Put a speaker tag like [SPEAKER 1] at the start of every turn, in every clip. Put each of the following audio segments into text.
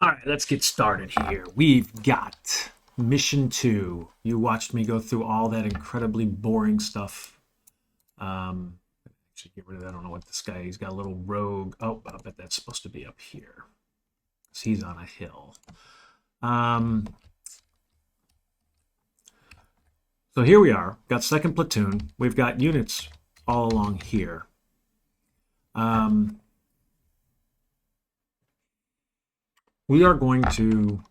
[SPEAKER 1] All right, let's get started here. We've got mission 2. You watched me go through all that incredibly boring stuff. Actually, get rid of that. I don't know what this guy. He's got a little rogue. Oh, I bet that's supposed to be up here. 'Cause he's on a hill. So here we are. Got second platoon. We've got units all along here. We are going to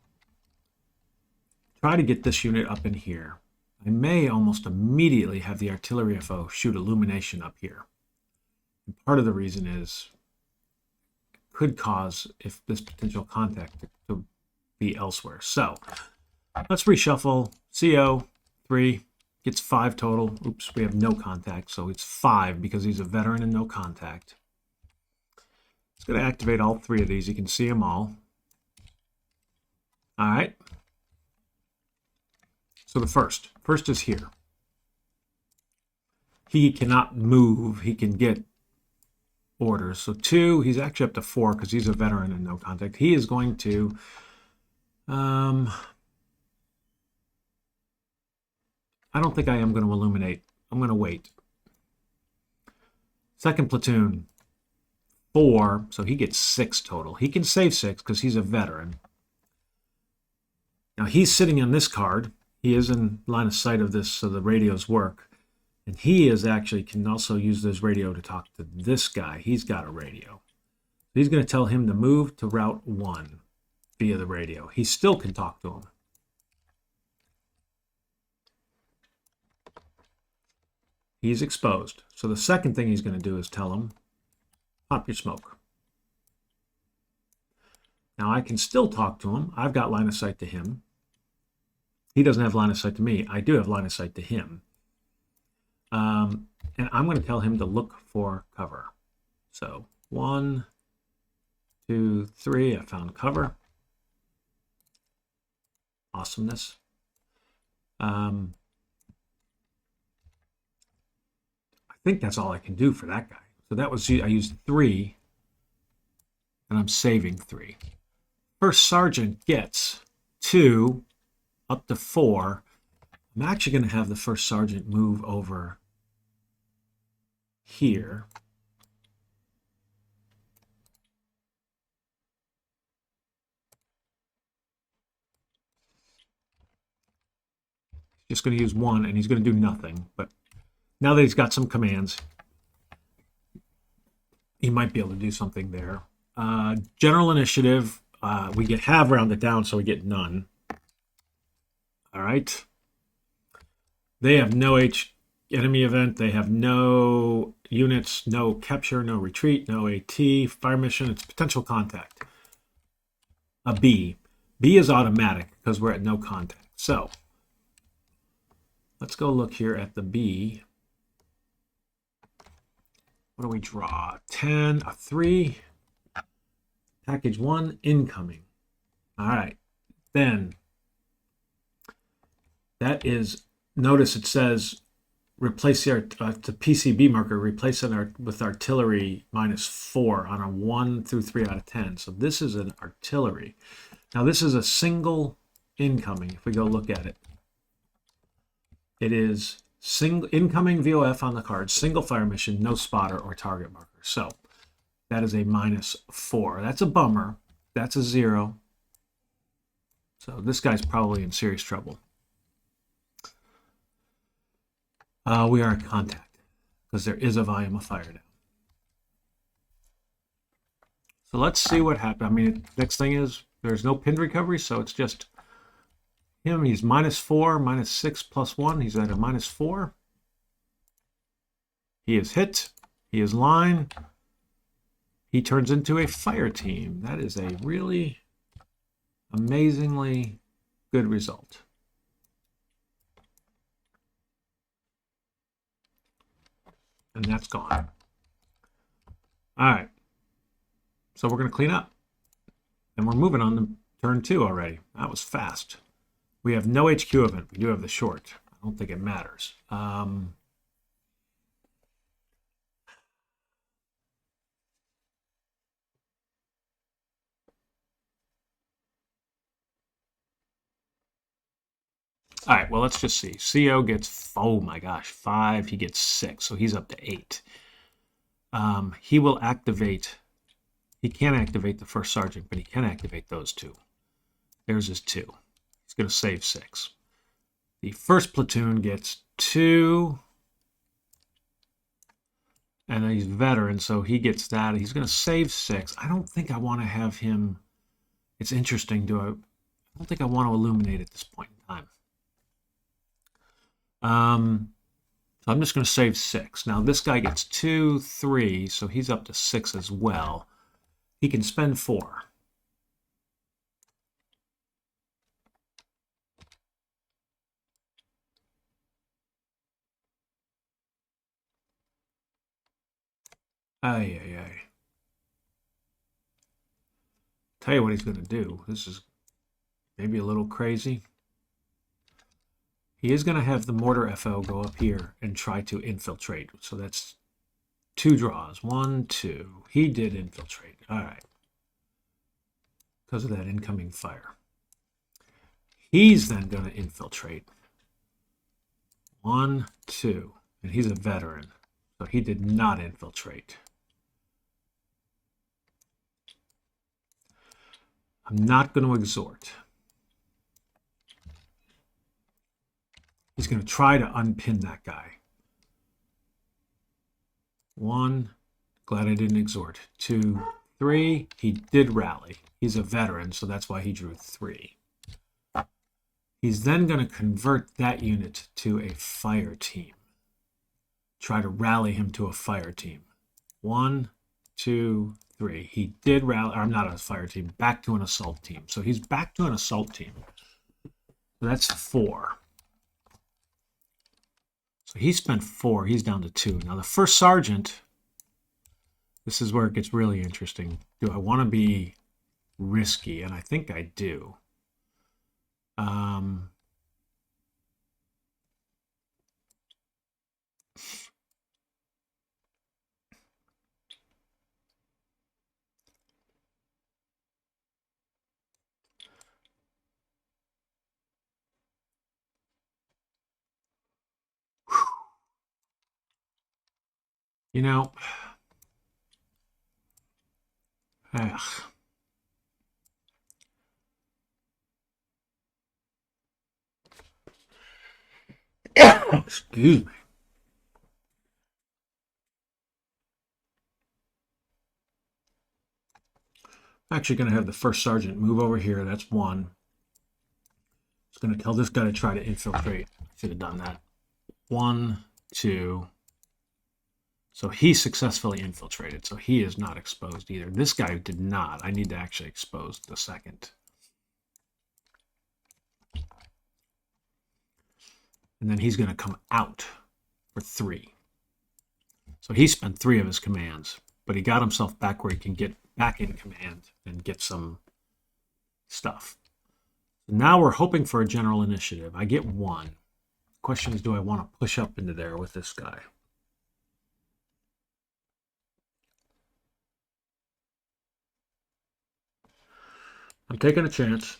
[SPEAKER 1] try to get this unit up in here. I may almost immediately have the artillery FO shoot illumination up here. And part of the reason is it could cause if this potential contact to be elsewhere. So let's reshuffle. CO 3 gets 5 total. Oops, we have no contact, so it's 5 because he's a veteran and no contact. It's going to activate all 3 of these. You can see them all. All right. So the first is here. He cannot move. He can get orders. So 2, he's actually up to 4 because he's a veteran and no contact. He is going to I don't think I am going to illuminate. I'm going to wait. Second platoon, 4, so he gets 6 total. He can save 6 because he's a veteran. Now he's sitting on this card. He is in line of sight of this, so the radios work. And he is actually can also use this radio to talk to this guy. He's got a radio. He's going to tell him to move to Route 1 via the radio. He still can talk to him. He's exposed. So the second thing he's going to do is tell him, pop your smoke. Now I can still talk to him. I've got line of sight to him. He doesn't have line of sight to me. I do have line of sight to him. And I'm going to tell him to look for cover. So 1, 2, 3, I found cover. Awesomeness. I think that's all I can do for that guy. So that was, I used 3, and I'm saving 3. First sergeant gets 2, up to 4. I'm actually going to have the first sergeant move over here. Just going to use 1, and he's going to do nothing. But now that he's got some commands, he might be able to do something there. General initiative, we have rounded down, so we get none. All right. They have no enemy event. They have no units, no capture, no retreat, no AT, fire mission. It's potential contact. A B. B is automatic because we're at no contact. So let's go look here at the B. What do we draw? 10, a 3. Package 1, incoming. All right. Then that is, notice it says replace the PCB marker, replace it with artillery -4 on a 1 through 3 out of 10. So this is an artillery. Now this is a single incoming. If we go look at it, it is single incoming VOF on the card, single fire mission, no spotter or target marker. So that is a -4. That's a bummer. That's a 0. So this guy's probably in serious trouble. We are in contact because there is a volume of fire down. So let's see what happened. I mean, next thing is there's no pinned recovery, so it's just him. He's -4, -6 plus 1. He's at a -4. He is hit. He is line. He turns into a fire team. That is a really amazingly good result. And that's gone. All right. So we're going to clean up. And we're moving on to turn 2 already. That was fast. We have no HQ event. We do have the short. I don't think it matters. All right, well, let's just see. CO gets, oh my gosh, 5. He gets 6, so he's up to 8. He will activate, he can't activate the first sergeant, but he can activate those 2. There's his 2. He's going to save 6. The first platoon gets 2. And he's veteran, so he gets that. He's going to save 6. I don't think I want to have him. It's interesting. I don't think I want to illuminate at this point in time. So I'm just going to save 6. Now this guy gets 2, 3, so he's up to 6 as well. He can spend 4. Ay, ay, ay. Tell you what he's going to do. This is maybe a little crazy. He is going to have the mortar FO go up here and try to infiltrate. So that's 2 draws. 1, 2. He did infiltrate. All right. Because of that incoming fire. He's then going to infiltrate. 1, 2. And he's a veteran. So he did not infiltrate. I'm not going to exhort. He's going to try to unpin that guy. 1, glad I didn't exhort. 2, 3, he did rally. He's a veteran, so that's why he drew 3. He's then going to convert that unit to a fire team. Try to rally him to a fire team. 1, 2, 3. He did rally, or not a fire team, back to an assault team. So he's back to an assault team. So that's 4. So he spent 4. He's down to 2. Now the first sergeant, this is where it gets really interesting. Do I want to be risky? And I think I do. You know, excuse me. I'm actually going to have the first sergeant move over here. That's 1. It's going to tell this guy to try to infiltrate. Should have done that. 1, 2. So he successfully infiltrated. So he is not exposed either. This guy did not. I need to actually expose the second. And then he's going to come out for 3. So he spent 3 of his commands, but he got himself back where he can get back in command and get some stuff. So now we're hoping for a general initiative. I get 1. The question is, do I want to push up into there with this guy? I'm taking a chance.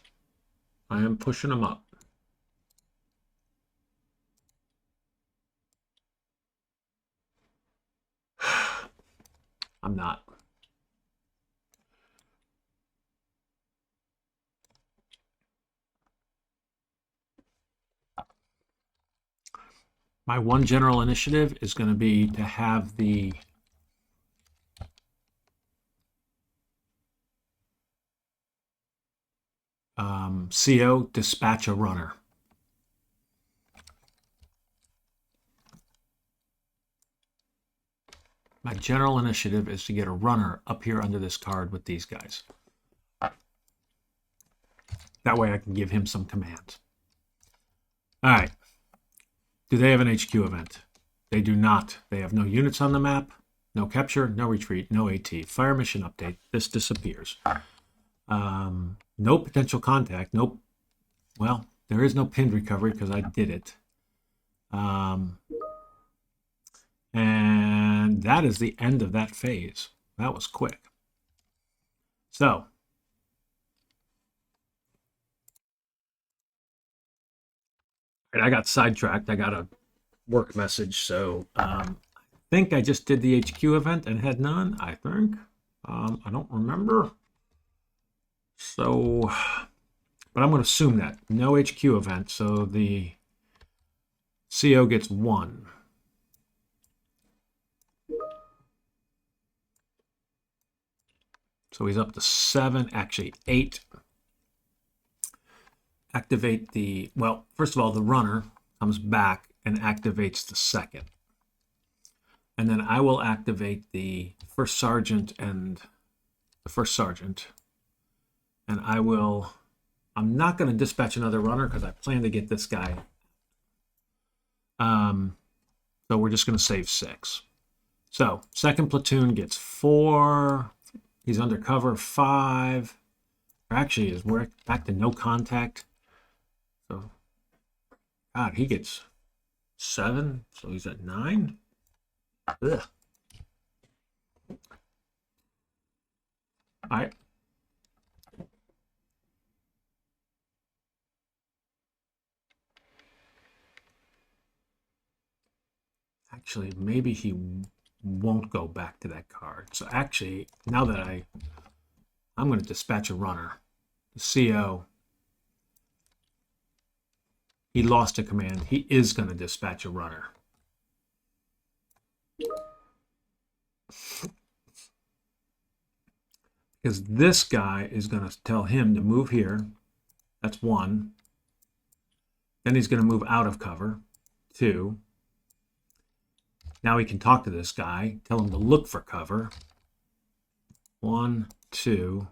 [SPEAKER 1] I am pushing him up. I'm not. My 1 general initiative is going to be to have the CO dispatch a runner. My general initiative is to get a runner up here under this card with these guys. That way I can give him some commands. All right. Do they have an HQ event? They do not. They have no units on the map, no capture, no retreat, no AT. Fire mission update. This disappears. No potential contact. Nope. Well, there is no pinned recovery because I did it. And that is the end of that phase. That was quick. So And I got sidetracked. I got a work message, so I think I just did the HQ event and had none. I think I don't remember. So, but I'm going to assume that no HQ event. So the CO gets 1. So he's up to 7, actually 8. Activate the, well, first of all, the runner comes back and activates the second. And then I will activate the first sergeant and the first sergeant. And I'm not going to dispatch another runner because I plan to get this guy. So we're just going to save 6. So second platoon gets 4. He's undercover 5. Actually, we're back to no contact. So, God, he gets 7. So he's at 9. Ugh. All right. Actually, maybe he won't go back to that card. So actually, now that I'm going to dispatch a runner. The CO, he lost a command. He is going to dispatch a runner. Because this guy is going to tell him to move here. That's 1. Then he's going to move out of cover. 2. Now he can talk to this guy, tell him to look for cover. 1, 2.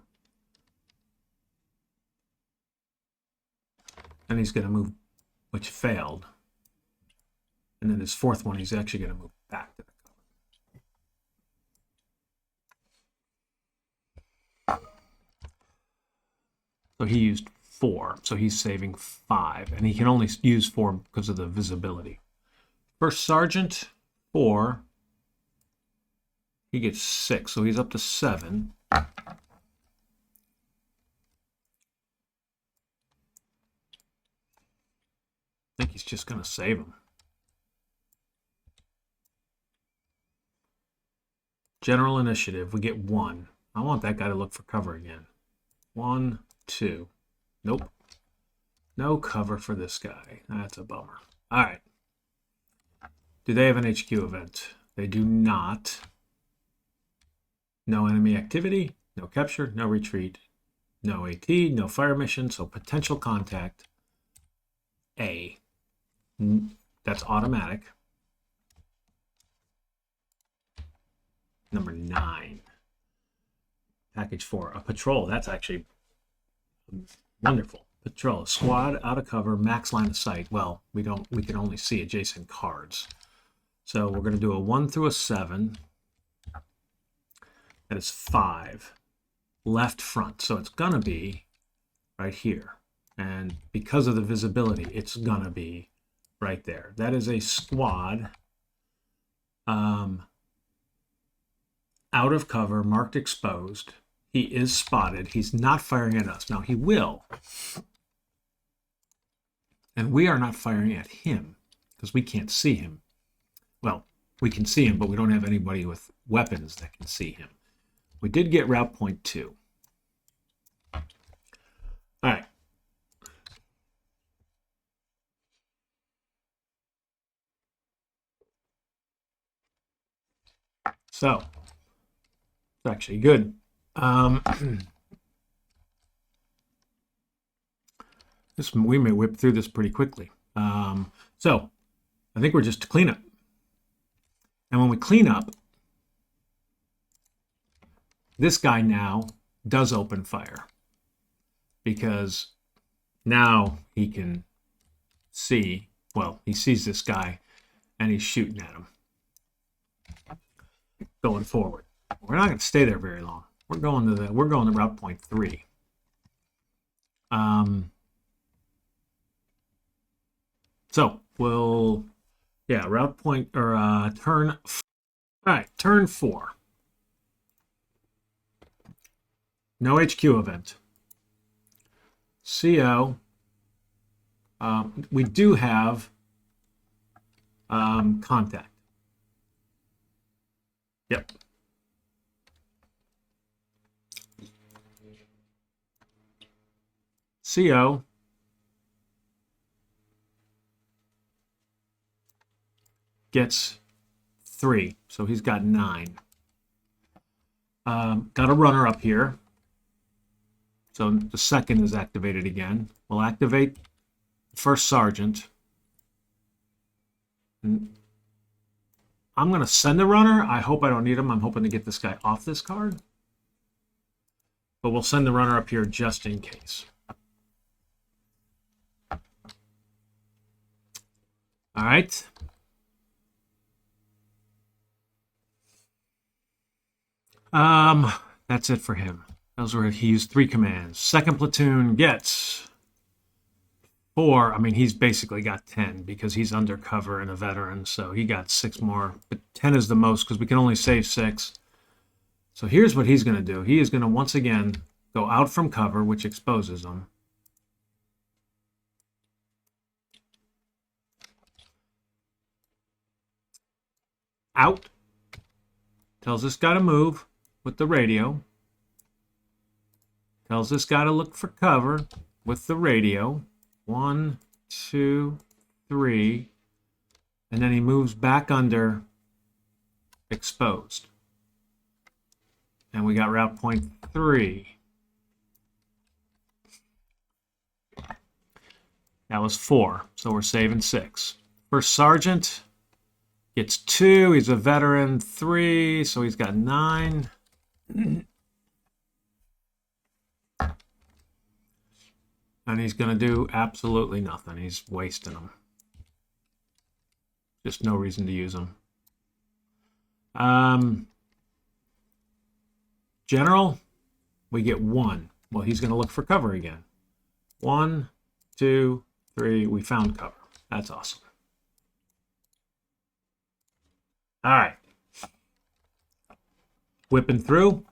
[SPEAKER 1] And he's going to move, which failed. And then his 4th one, he's actually going to move back to the cover. So he used 4. So he's saving 5. And he can only use 4 because of the visibility. First sergeant, 4. He gets 6. So he's up to 7. I think he's just going to save him. General initiative, we get 1. I want that guy to look for cover again. 1, 2. Nope. No cover for this guy. That's a bummer. All right. Do they have an HQ event? They do not. No enemy activity, no capture, no retreat, no AT, no fire mission, so potential contact. A. That's automatic. Number 9. Package 4. A patrol. That's actually wonderful. Patrol. Squad out of cover, max line of sight. Well, we can only see adjacent cards. So we're going to do a 1 through a 7. That is 5. Left front. So it's going to be right here. And because of the visibility, it's going to be right there. That is a squad. Out of cover, marked exposed. He is spotted. He's not firing at us. Now he will. And we are not firing at him because we can't see him. Well, we can see him, but we don't have anybody with weapons that can see him. We did get route point 2. All right. So, it's actually good. We may whip through this pretty quickly. So, I think we're just to clean up. And when we clean up, this guy now does open fire because now he can see, well, he sees this guy and he's shooting at him going forward. We're not going to stay there very long. We're going to route point 3. So route point or turn. All right, turn 4. No HQ event. CO We do have contact. Yep. CO gets 3, so he's got 9. Got a runner up here, so the second is activated again. We'll activate the first sergeant. And I'm going to send a runner. I hope I don't need him. I'm hoping to get this guy off this card. But we'll send the runner up here just in case. All right. That's it for him. Those were, he used 3 commands. Second platoon gets 4. I mean, he's basically got 10 because he's undercover and a veteran, so he got 6 more. But 10 is the most because we can only save 6. So here's what he's going to do. He is going to once again go out from cover, which exposes him. Out. Tells this guy to move with the radio. Tells this guy to look for cover with the radio. 1, 2, 3. And then he moves back under exposed. And we got route point 3. That was 4, so we're saving 6. First sergeant gets 2. He's a veteran. 3, so he's got 9. And he's going to do absolutely nothing. He's wasting them. Just no reason to use them. General, we get 1. Well, he's going to look for cover again. 1, 2, 3. We found cover. That's awesome. All right. Whipping through.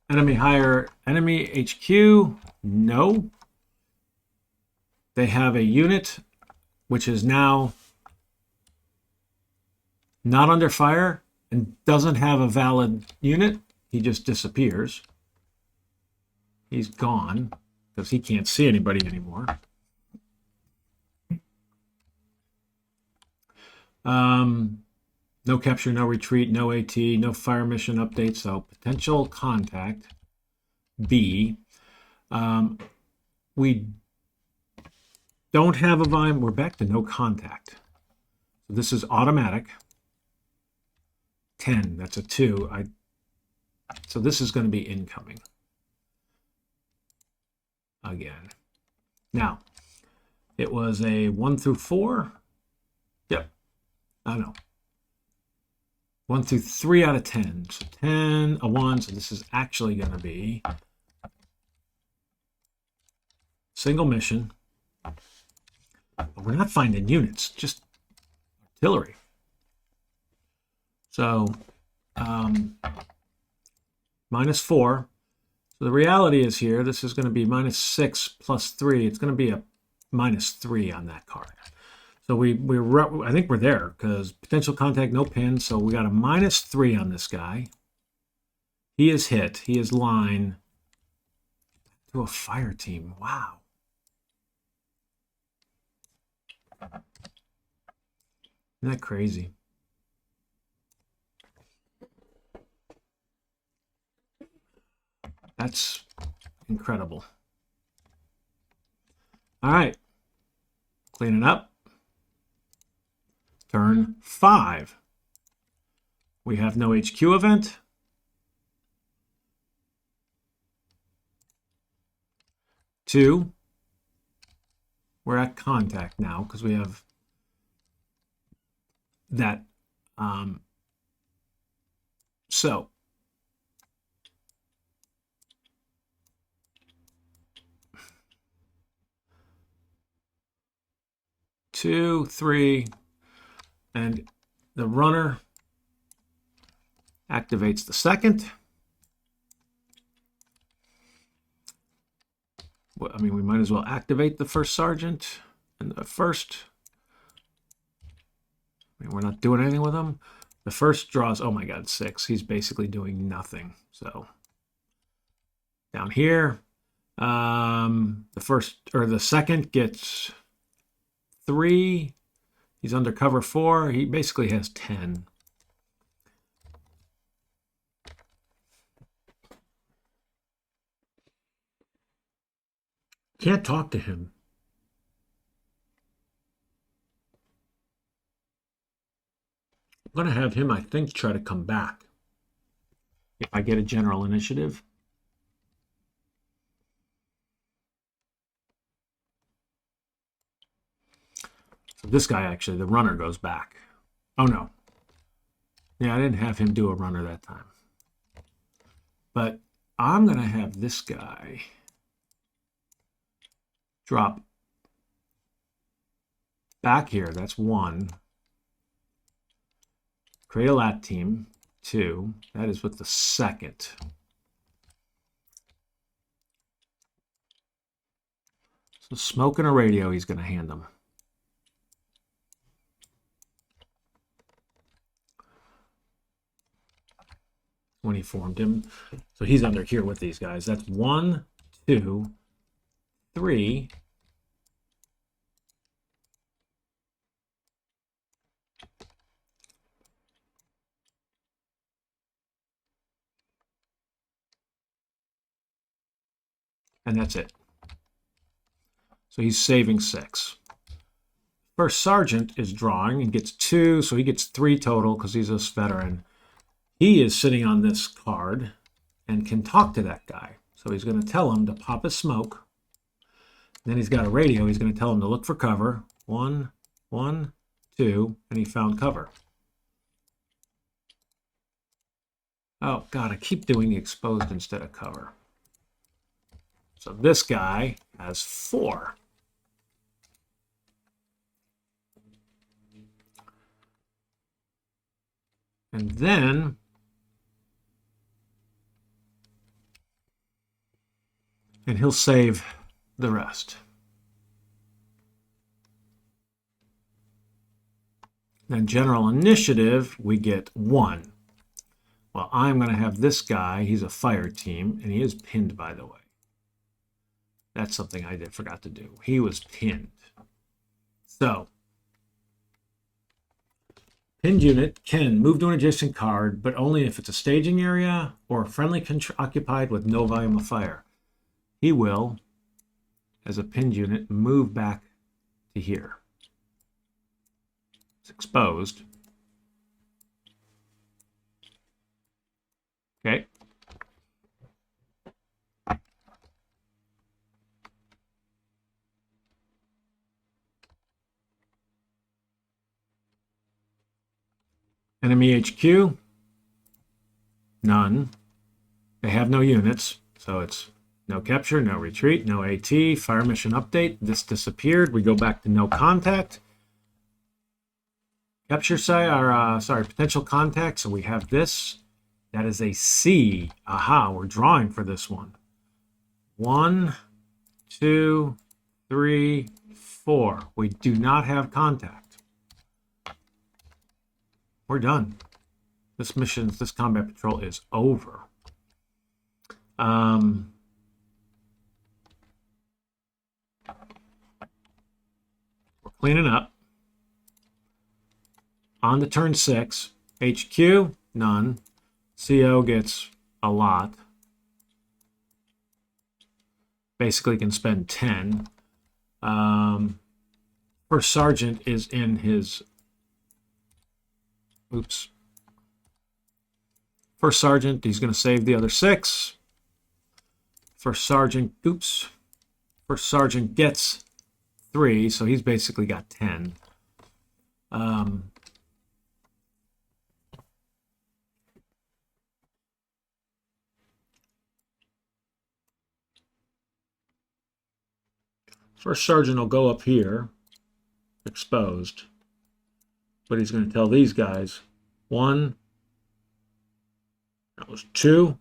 [SPEAKER 1] Enemy HQ. No. They have a unit which is now not under fire and doesn't have a valid unit. He just disappears. He's gone because he can't see anybody anymore. No capture, no retreat, no AT, no fire mission update. So potential contact B. We don't have a volume. We're back to no contact. So this is automatic. 10. That's a 2. So this is going to be incoming again. Now, it was a 1 through 4. Yep. I know. 1 through 3 out of 10. So 10, a 1. So this is actually going to be single mission. But we're not finding units, just artillery. So -4. So the reality is here, this is going to be -6 plus 3. It's going to be a -3 on that card. So I think we're there because potential contact, no pin. So we got a -3 on this guy. He is hit. He is line to a fire team. Wow. Isn't that crazy? That's incredible. All right. Cleaning up. Turn 5. We have no HQ event. Two. We're at contact now because we have that. So 2, 3, and the runner activates the second. I mean, we might as well activate the first sergeant and the first. I mean, we're not doing anything with him. The first draws, oh my God, 6. He's basically doing nothing. So down here, the second gets 3. He's under cover 4. He basically has 10. Can't talk to him. I'm going to have him, I think, try to come back if I get a general initiative. So this guy, actually, the runner goes back. Oh, no. Yeah, I didn't have him do a runner that time. But I'm going to have this guy drop back here. That's 1. Create a lat team. 2. That is with the second. So smoke and a radio he's going to hand them. When he formed him. So he's under here with these guys. That's 1, 2, 3. And that's it. So he's saving 6. First sergeant is drawing and gets 2, so he gets 3 total because he's a veteran. He is sitting on this card and can talk to that guy. So he's going to tell him to pop his smoke. Then he's got a radio. He's going to tell him to look for cover. 1, 1, 2, and he found cover. Oh, God, I keep doing exposed instead of cover. So this guy has 4. And then he'll save the rest. Then general initiative, we get 1. Well, I'm going to have this guy. He's a fire team, and he is pinned, by the way. That's something I forgot to do. He was pinned. So, pinned unit can move to an adjacent card, but only if it's a staging area or friendly occupied with no volume of fire. He will, as a pinned unit, move back to here. It's exposed. Okay. Enemy HQ, none. They have no units, so it's no capture, no retreat, no AT, fire mission update. This disappeared. We go back to no contact. Capture site, or potential contact. So we have this. That is a C. Aha, we're drawing for this one. 1, 2, 3, 4. We do not have contact. We're done. This combat patrol is over. We're cleaning up. On to turn 6. HQ, none. CO gets a lot. Basically can spend 10. First sergeant is in his... Oops. First sergeant, he's going to save the other 6. First sergeant, oops. First sergeant gets 3, so he's basically got 10. First sergeant will go up here, exposed. But he's going to tell these guys, 1, that was 2,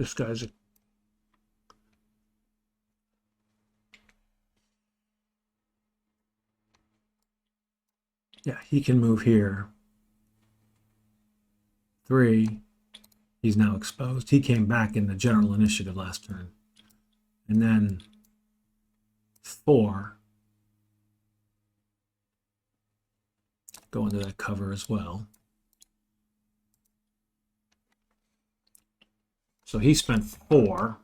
[SPEAKER 1] This guy's a... Yeah, he can move here. 3. He's now exposed. He came back in the general initiative last turn. And then 4. Go into that cover as well. So he spent 4.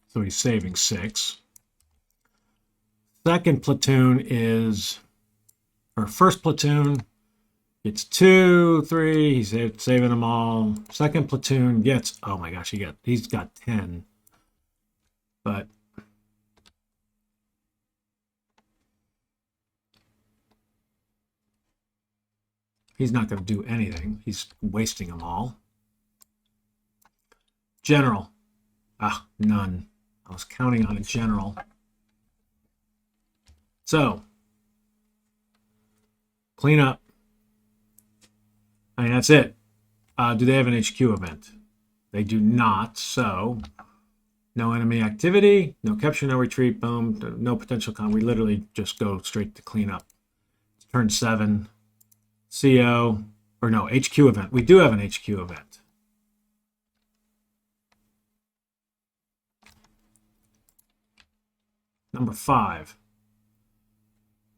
[SPEAKER 1] So he's saving 6. Second platoon is, or first platoon gets 2, 3. He's saving them all. Second platoon gets, oh my gosh, he's got 10. But he's not going to do anything. He's wasting them all. General. Ah, none. I was counting on a general. So, clean up. I mean, that's it. Do they have an HQ event? They do not. So, no enemy activity, no capture, no retreat, boom, no potential con. We literally just go straight to clean up. It's turn 7. CO, or no, HQ event. We do have an HQ event. Number 5.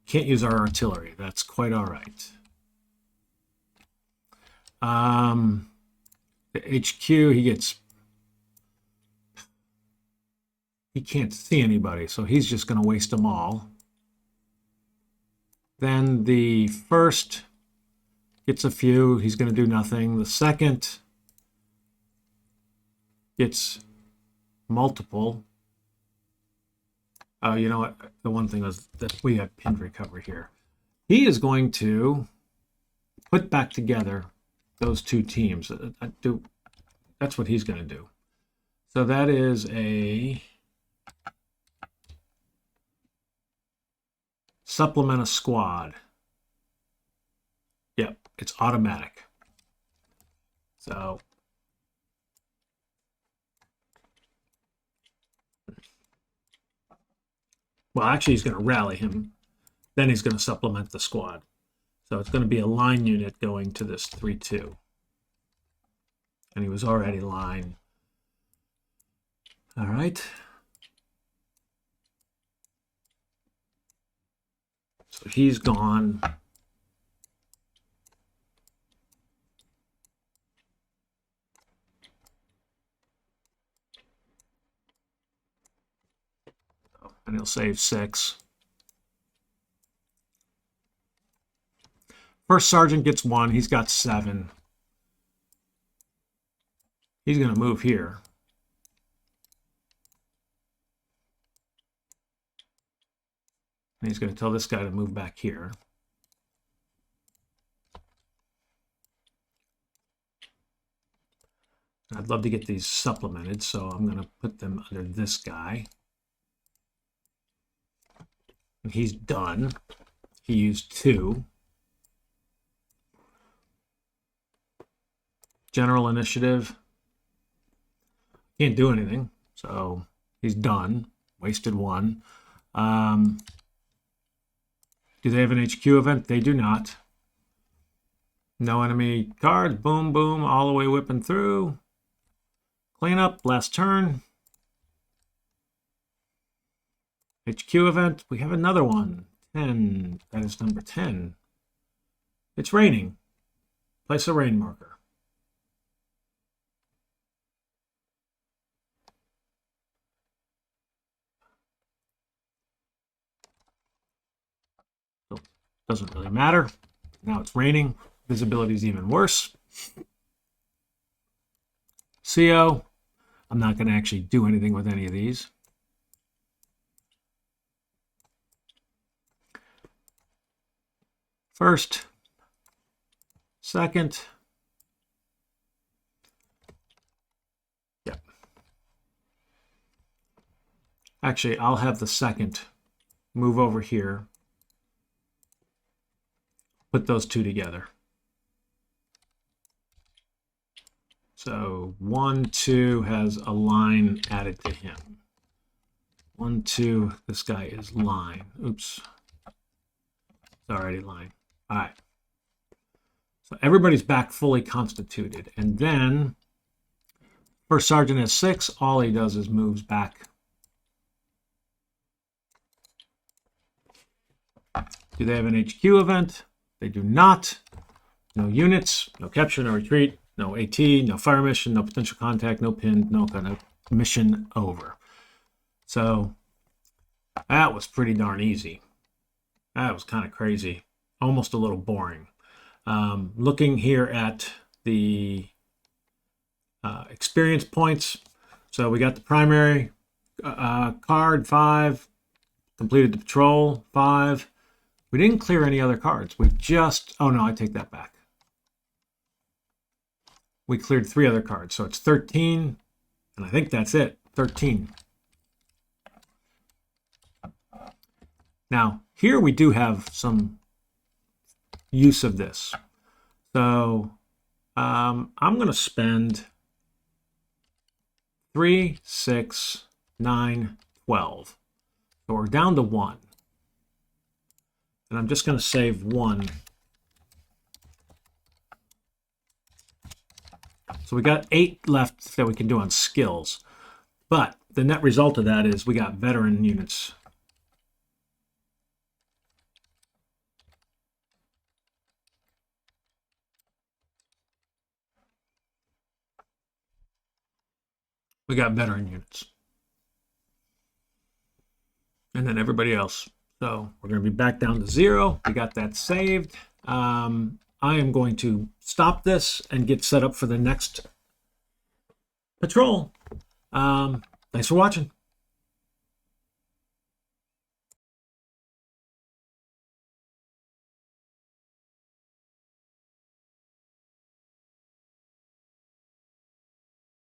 [SPEAKER 1] Can't use our artillery. That's quite all right. The HQ, he can't see anybody, so he's just going to waste them all. Then the first gets a few. He's going to do nothing. The second gets multiple. Oh, you know what? The one thing is that we have pinned recovery here. He is going to put back together those two teams. That's what he's going to do. So that is a supplement a squad. Yep, it's automatic. So well, actually, he's going to rally him. Then he's going to supplement the squad. So it's going to be a line unit going to this 3-2. And he was already line. All right. So he's gone. And he'll save 6. First sergeant gets 1. He's got 7. He's going to move here. And he's going to tell this guy to move back here. I'd love to get these supplemented, so I'm going to put them under this guy. And he's done. He used 2. General initiative. Can't do anything, so he's done. Wasted 1. Do they have an HQ event? They do not. No enemy cards. Boom, boom, all the way whipping through. Clean up, last turn. HQ event, we have another one. 10, that is number 10. It's raining. Place a rain marker. So, doesn't really matter. Now it's raining. Visibility is even worse. CO, I'm not going to actually do anything with any of these. First, second, yep. Actually, I'll have the second move over here, put those two together. So 1, 2 has a line added to him. 1, 2, this guy is line. Oops. It's already line. All right. So everybody's back fully constituted. And then First Sergeant has 6. All he does is moves back. Do they have an HQ event? They do not. No units, no capture, no retreat, no AT, no fire mission, no potential contact, no pin, no kind of mission over. So that was pretty darn easy. That was kind of crazy. Almost a little boring. Looking here at the experience points. So we got the primary card, 5. Completed the patrol, 5. We didn't clear any other cards. We just, oh no, I take that back. We cleared 3 other cards. So it's 13. And I think that's it, 13. Now, here we do have some use of this. So I'm going to spend 3, 6, 9, 12. So we're down to 1. And I'm just going to save 1. So we got 8 left that we can do on skills. But the net result of that is we got veteran units. We got veteran units. And then everybody else. So we're going to be back down to 0. We got that saved. I am going to stop this and get set up for the next patrol. Thanks for watching.